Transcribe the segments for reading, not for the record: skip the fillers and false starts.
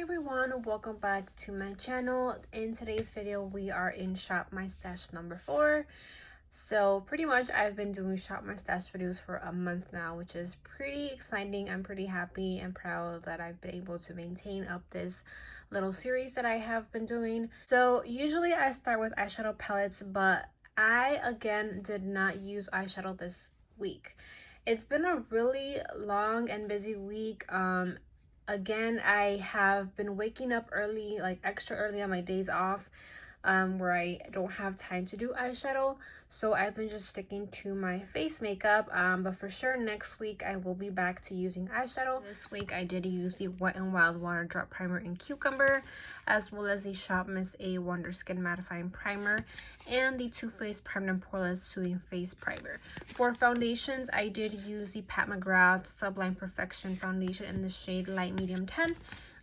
everyone, welcome back to my channel. In today's video we are in Shop My Stash number 4. So pretty much I've been doing Shop My Stash videos for a month now, which is pretty exciting. I'm pretty happy and proud that I've been able to maintain up this little series that I have been doing. So usually I start with eyeshadow palettes, but I again did not use eyeshadow this week. It's been a really long and busy week. Again, I have been waking up early, like extra early on my days off, where I don't have time to do eyeshadow. So I've been just sticking to my face makeup. But for sure next week I will be back to using eyeshadow. This week I did use the Wet n Wild Water Drop Primer in Cucumber, as well as the Shop Miss A Wonder Skin Mattifying Primer and the Too Faced Primed and Poreless Soothing Face Primer. For foundations, I did use the Pat McGrath Sublime Perfection Foundation in the shade Light Medium 10,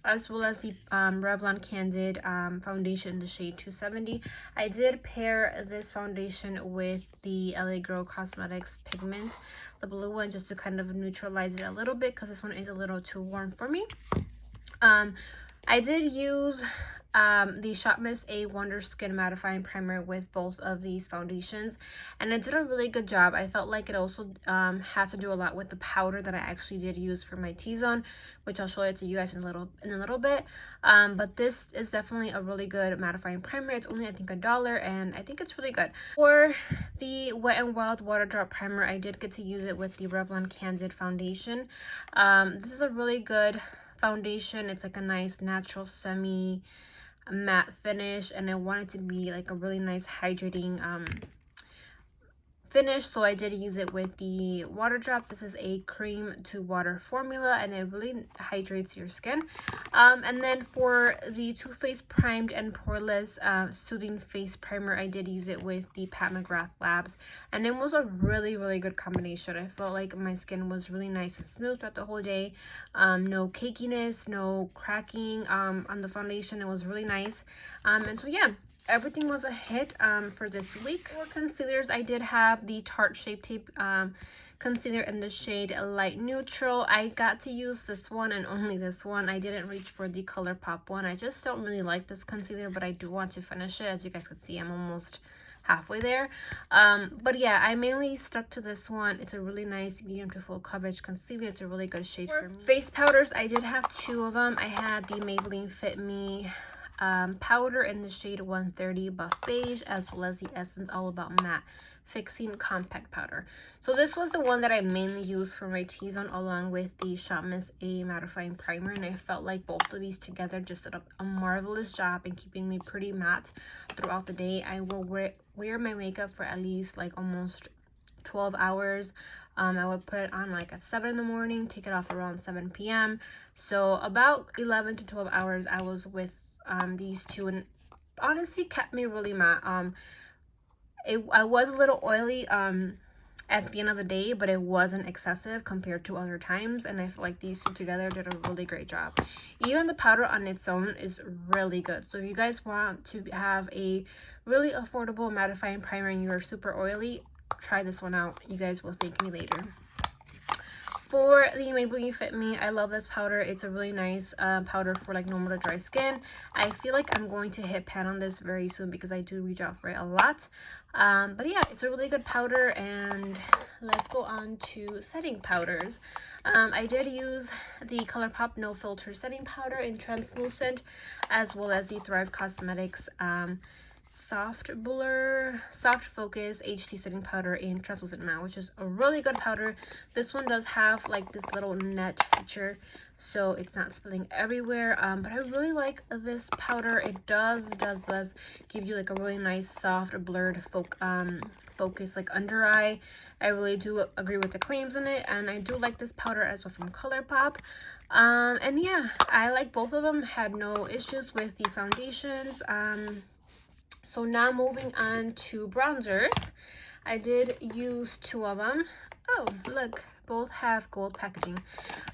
as well as the Revlon Candid foundation in the shade 270. I did pair this foundation with the LA Girl Cosmetics pigment, the blue one, just to kind of neutralize it a little bit because this one is a little too warm for me. I did use the Shop Miss A Wonder Skin Mattifying Primer with both of these foundations, and it did a really good job. I felt like it also had to do a lot with the powder that I actually did use for my T-zone, which I'll show it to you guys in a little bit. But this is definitely a really good mattifying primer. It's only, I think, $1, and I think it's really good. For the Wet n Wild Water Drop Primer, I did get to use it with the Revlon Candid foundation. This is a really good foundation. It's like a nice natural semi matte finish, and I want it to be like a really nice hydrating finish, so I did use it with the water drop. This is a cream to water formula, and it really hydrates your skin. And then for the Too Faced Primed and Poreless Soothing Face Primer, I did use it with the Pat McGrath Labs, and it was a really good combination. I felt like my skin was really nice and smooth throughout the whole day. No cakiness, no cracking on the foundation. It was really nice. And so yeah, everything was a hit for this week. For concealers, I did have the Tarte Shape Tape concealer in the shade Light Neutral. I got to use this one and only this one. I didn't reach for the ColourPop one. I just don't really like this concealer, but I do want to finish it. As you guys can see, I'm almost halfway there. But yeah, I mainly stuck to this one. It's a really nice medium to full coverage concealer. It's a really good shade for me. Face powders, I did have 2 of them. I had the Maybelline Fit Me powder in the shade 130 Buff Beige, as well as the Essence All About Matte Fixing Compact Powder. So this was the one that I mainly used for my T-zone, along with the Shop Miss A Mattifying Primer, and I felt like both of these together just did a marvelous job in keeping me pretty matte throughout the day. I will wear my makeup for at least like almost 12 hours. I would put it on like at 7 in the morning, take it off around 7 p.m. So about 11 to 12 hours I was with these two, and honestly kept me really matte. I was a little oily at the end of the day, but it wasn't excessive compared to other times, and I feel like these two together did a really great job. Even the powder on its own is really good. So if you guys want to have a really affordable mattifying primer and you're super oily, try this one out. You guys will thank me later. For the Maybelline Fit Me, I love this powder. It's a really nice powder for like normal to dry skin. I feel like I'm going to hit pan on this very soon because I do reach out for it a lot. But yeah, it's a really good powder, and let's go on to setting powders. I did use the ColourPop No Filter setting powder in translucent, as well as the Thrive Cosmetics Soft Focus HD setting powder in translucent matte, which is a really good powder. This one does have like this little net feature, so it's not spilling everywhere. But I really like this powder. It does give you like a really nice soft blurred focus like under eye. I really do agree with the claims in it, and I do like this powder as well from ColourPop. And yeah, I like both of them. Had no issues with the foundations. So now moving on to bronzers. I did use 2 of them. Oh, look, both have gold packaging.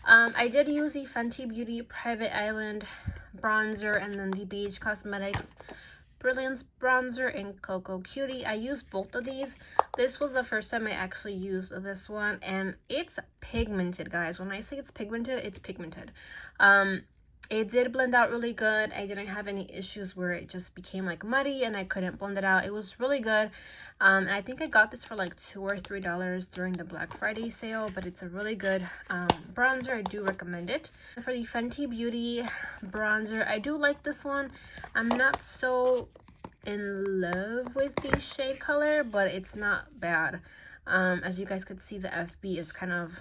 I did use the Fenty Beauty Private Island bronzer, and then the Beige Cosmetics Brilliance bronzer in Cocoa Cutie. I used both of these. This was the first time I actually used this one, and it's pigmented, guys. When I say it's pigmented, it's pigmented. It did blend out really good. I didn't have any issues where it just became like muddy and I couldn't blend it out. It was really good. And I think I got this for like $2 or $3 during the Black Friday sale, but it's a really good bronzer. I do recommend it. For the Fenty Beauty bronzer, I do like this one. I'm not so in love with the shade color, but it's not bad. As you guys could see, the FB is kind of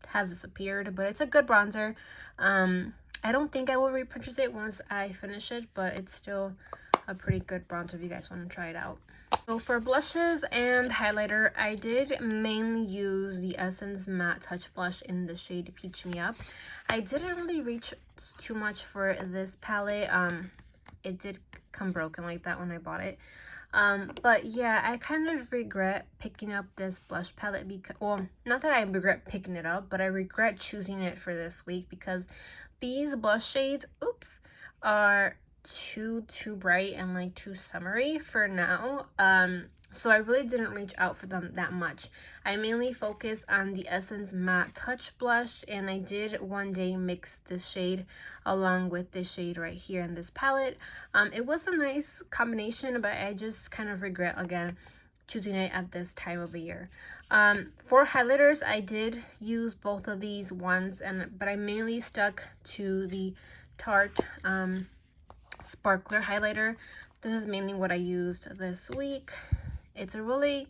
has disappeared, but it's a good bronzer. I don't think I will repurchase it once I finish it, but it's still a pretty good bronzer if you guys want to try it out. So for blushes and highlighter, I did mainly use the Essence Matte Touch Blush in the shade Peach Me Up. I didn't really reach too much for this palette. It did come broken like that when I bought it. But yeah, I kind of regret picking up this blush palette because, well, not that I regret picking it up, but I regret choosing it for this week because these blush shades, oops, are too bright and like too summery for now. So I really didn't reach out for them that much. I mainly focused on the Essence Matte Touch Blush, and I did one day mix this shade along with this shade right here in this palette. It was a nice combination, but I just kind of regret, again, choosing it at this time of the year. For highlighters, I did use both of these ones, but I mainly stuck to the Tarte Sparkler highlighter. This is mainly what I used this week. It's a really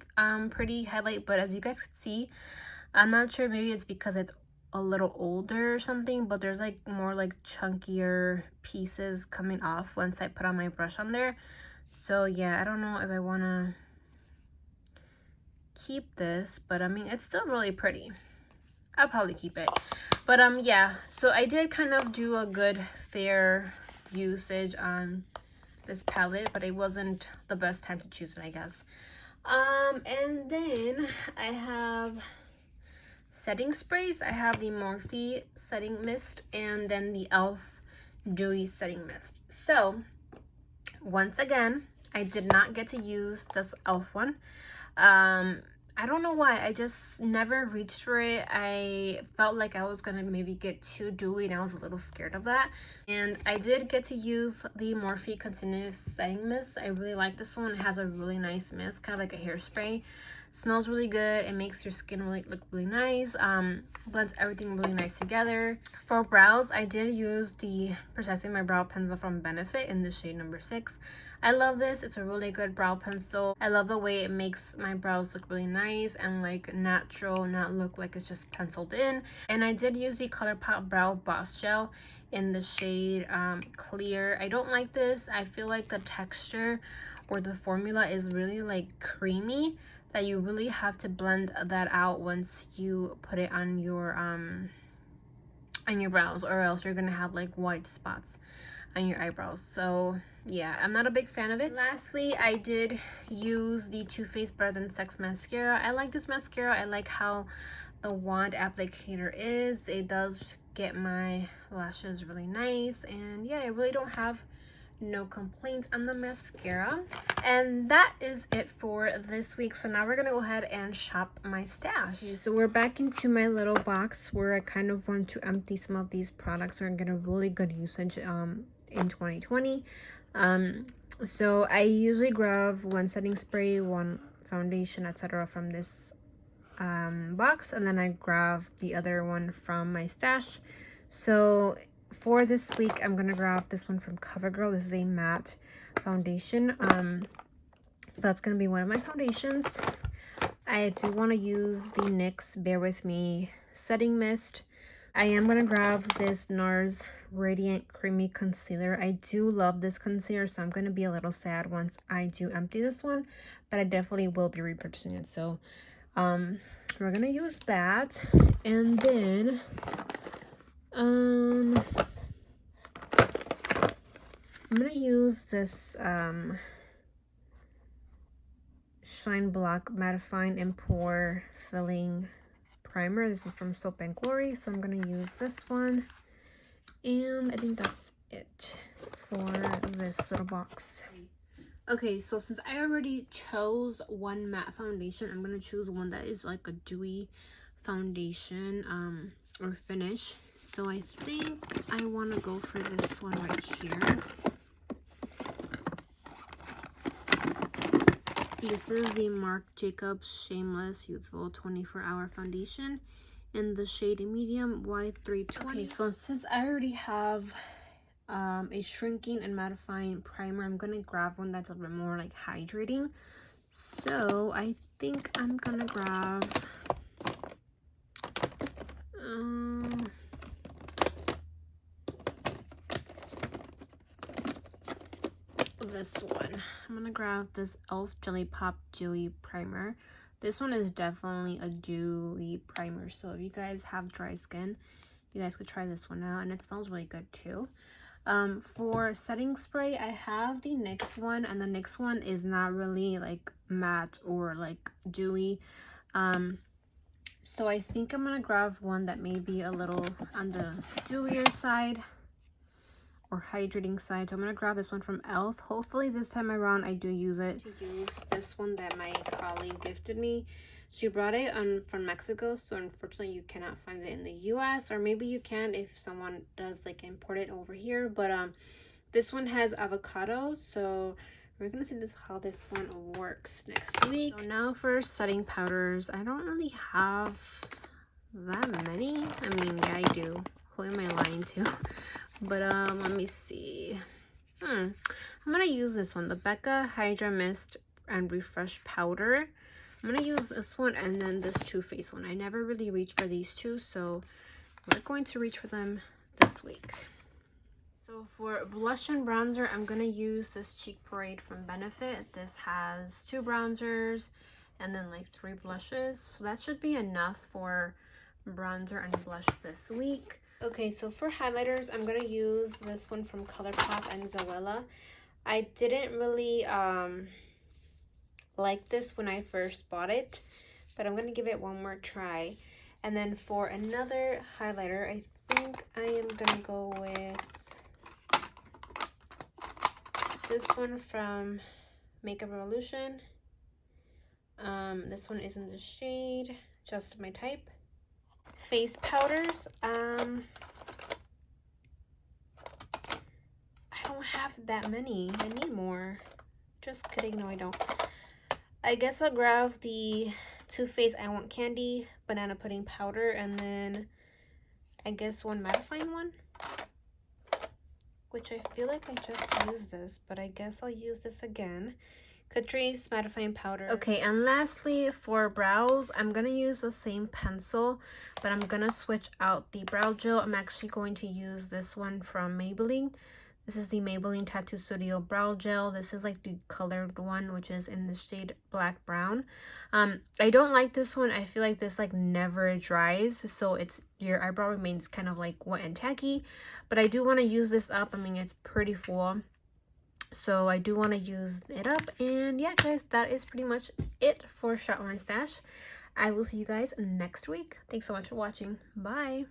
pretty highlight, but as you guys can see, I'm not sure, maybe it's because it's a little older or something, but there's like more like chunkier pieces coming off once I put on my brush on there. So yeah, I don't know if I want to keep this, but I mean, it's still really pretty. I'll probably keep it. But yeah, so I did kind of do a good fair usage on this palette, but it wasn't the best time to choose it, I guess. And then I have setting sprays. I have the Morphe setting mist and then the e.l.f. dewy setting mist. So once again, I did not get to use this e.l.f. one. I don't know why, I just never reached for it. I felt like I was gonna maybe get too dewy and I was a little scared of that. And I did get to use the Morphe Continuous Setting Mist. I really like this one. It has a really nice mist, kind of like a hairspray. Smells really good. It makes your skin really look really nice. Blends everything really nice together. For brows, I did use the Precisely My Brow Pencil from Benefit in the shade number 6. I love this. It's a really good brow pencil. I love the way it makes my brows look really nice and like natural, not look like it's just penciled in. And I did use the ColourPop Brow Boss Gel in the shade Clear. I don't like this. I feel like the texture or the formula is really like creamy, that you really have to blend that out once you put it on your brows, or else you're gonna have like white spots on your eyebrows. So yeah, I'm not a big fan of it. Lastly, I did use the Too Faced Better Than Sex mascara. I like this mascara. I like how the wand applicator is. It does get my lashes really nice, and yeah, I really don't have no complaints on the mascara. And that is it for this week. So now we're gonna go ahead and shop my stash. Okay, so we're back into my little box where I kind of want to empty some of these products or get a really good usage in 2020. So I usually grab one setting spray, one foundation, etc. from this box, and then I grab the other one from my stash. So for this week, I'm gonna grab this one from CoverGirl. This is a matte foundation. So that's gonna be one of my foundations. I do want to use the NYX Bear With Me setting mist. I am gonna grab this NARS Radiant Creamy Concealer. I do love this concealer, so I'm gonna be a little sad once I do empty this one, but I definitely will be repurchasing it. So we're gonna use that, and then I'm gonna use this Shine Block Mattifying and Pore Filling Primer. This is from Soap and Glory, so I'm gonna use this one. And I think that's it for this little box. Okay, so since I already chose one matte foundation, I'm gonna choose one that is like a dewy foundation or finish. So I think I want to go for this one right here. This is the Marc Jacobs Shameless Youthful 24-Hour Foundation in the shade medium Y320. Okay, so since I already have a shrinking and mattifying primer, I'm gonna grab one that's a bit more like hydrating. So I think I'm gonna grab this one. I'm gonna grab this e.l.f. Jelly Pop Dewy Primer. This one is definitely a dewy primer, so if you guys have dry skin, you guys could try this one out, and it smells really good too. For setting spray, I have the NYX one, and the NYX one is not really like matte or like dewy. So I think I'm gonna grab one that may be a little on the dewier side or hydrating side. So I'm gonna grab this one from e.l.f. Hopefully this time around I do use it. To use this one that my colleague gifted me. She brought it from Mexico, so unfortunately you cannot find it in the US, or maybe you can if someone does like import it over here. But this one has avocado, so we're gonna see how this one works next week. So now for setting powders, I don't really have that many. I mean, yeah, I do. Who am I lying to? But let me see. I'm gonna use this one, the Becca Hydra Mist and Refresh Powder. I'm gonna use this one and then this Too Faced one. I never really reached for these two, so we're going to reach for them this week. So for blush and bronzer, I'm gonna use this Cheek Parade from Benefit. This has 2 bronzers and then like 3 blushes, so that should be enough for bronzer and blush this week. Okay, so for highlighters, I'm gonna use this one from ColourPop and Zoella. I didn't really like this when I first bought it, but I'm gonna give it one more try. And then for another highlighter, I think I am gonna go with this one from Makeup Revolution. This one is in the shade Just My Type. Face powders, I don't have that many. I need more. Just kidding, no I don't. I guess I'll grab the Too Faced I Want Candy Banana Pudding Powder, and then I guess one mattifying one, which I feel like I just used this, but I guess I'll use this again. Catrice Mattifying Powder. Okay, and lastly for brows, I'm gonna use the same pencil, but I'm gonna switch out the brow gel. I'm actually going to use this one from Maybelline. This is the Maybelline Tattoo Studio Brow Gel. This is like the colored one, which is in the shade Black Brown. I don't like this one. I feel like this like never dries, so your eyebrow remains kind of like wet and tacky. But I do want to use this up. I mean, it's pretty full, so I do want to use it up. And yeah, guys, that is pretty much it for Shop My Stash. I will see you guys next week. Thanks so much for watching. Bye.